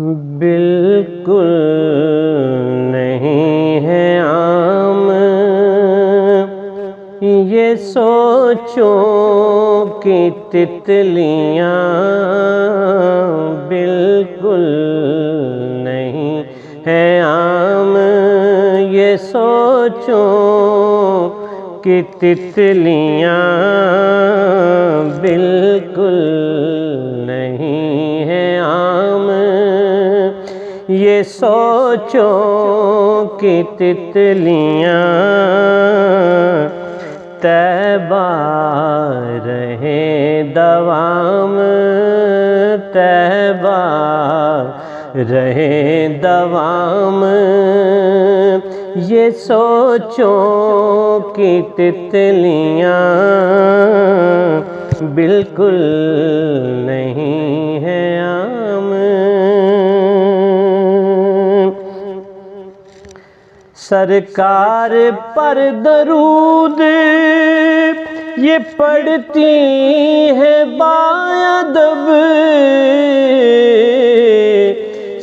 بالکل نہیں ہے عام یہ سوچوں کی تتلیاں، بالکل نہیں ہے عام یہ سوچوں کی تتلیاں، بالکل نہیں ہے عام یہ سوچوں کی تتلیاں، طیبہ رہے دوام، طیبہ رہے دوام یہ سوچوں کی تتلیاں، بالکل نہیں ہے عام۔ سرکار پر درود یہ پڑھتی ہیں باادب،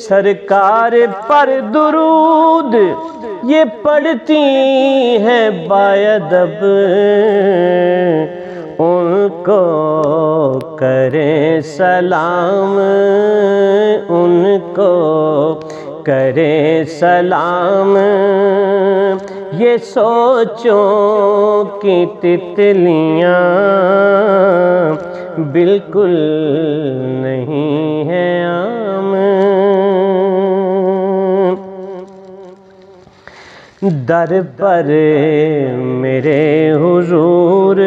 سرکار پر درود یہ پڑھتی ہیں باادب، ان کو کریں سلام، ان کو کریں سلام یہ سوچوں کی تتلیاں، بالکل نہیں ہے عام۔ در پر میرے حضور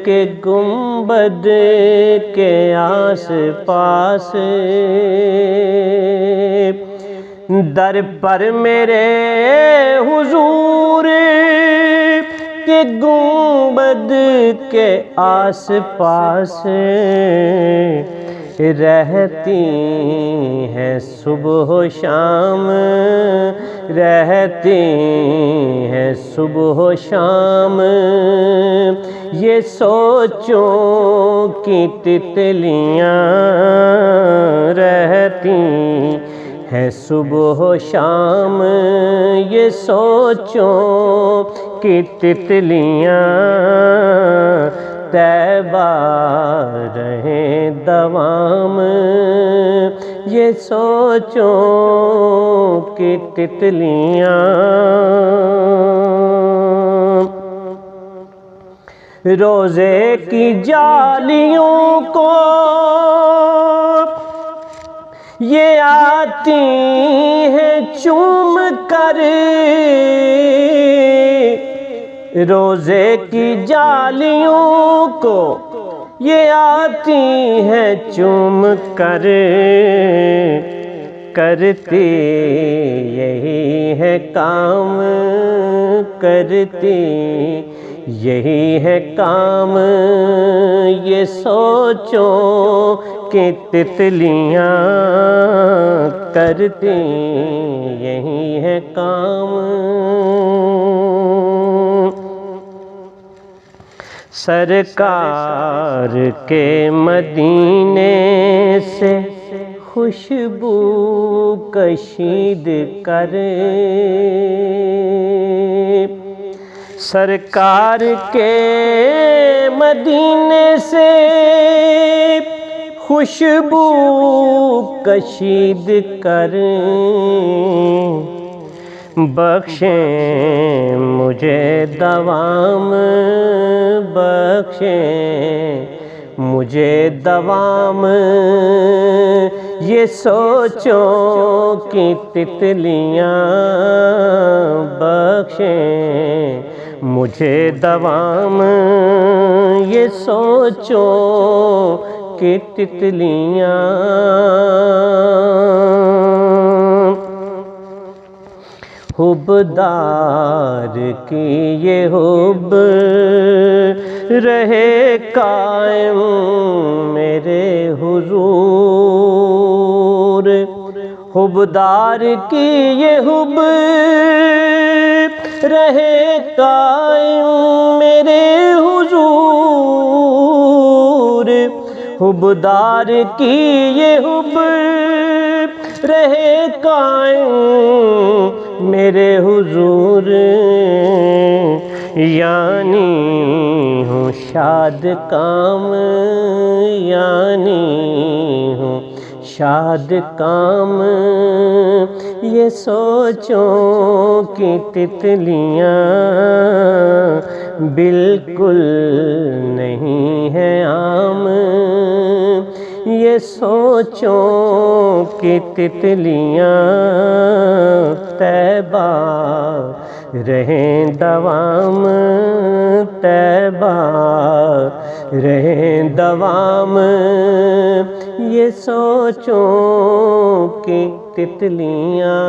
کے گنبد کے آس پاس، در پر میرے حضور کے گنبد کے آس پاس رہتی ہیں صبح و شام، رہتی ہیں صبح و شام یہ سوچوں کی تتلیاں، رہتی ہیں صبح و شام یہ سوچوں کی تتلیاں، طیبہ رہیں دوام یہ سوچوں کی تتلیاں، روزے کی جالیوں کو یہ آتی ہیں چوم کر، روزے کی جالیوں کو یہ آتی ہیں چوم کر، کرتی یہی ہے کام، کرتی یہی ہے کام یہ سوچوں کی تتلیاں، کرتی یہی ہے کام۔ سرکار کے مدینے سے خوشبو کشید کر، سرکار کے مدینے سے خوشبو کشید کر، بخشیں مجھے دوام، بخشیں مجھے دوام یہ سوچوں کی تتلیاں، بخشیں مجھے دوام یہ سوچوں کی تتلیاں، حبدار کی یہ حب رہے قائم میرے حضور، حبدار کی یہ حب رہے قائم میرے حضور، حبدار کی یہ حب رہے قائم میرے حضور، یعنی ہوں شاد کام، یعنی ہوں شاد کام۔ یہ سوچوں کی تتلیاں بالکل نہیں ہے عام، یہ سوچوں کی تتلیاں طیبہ رہیں دوام، طیبہ رہیں دوام۔ یہ سوچوں کی تتلیاں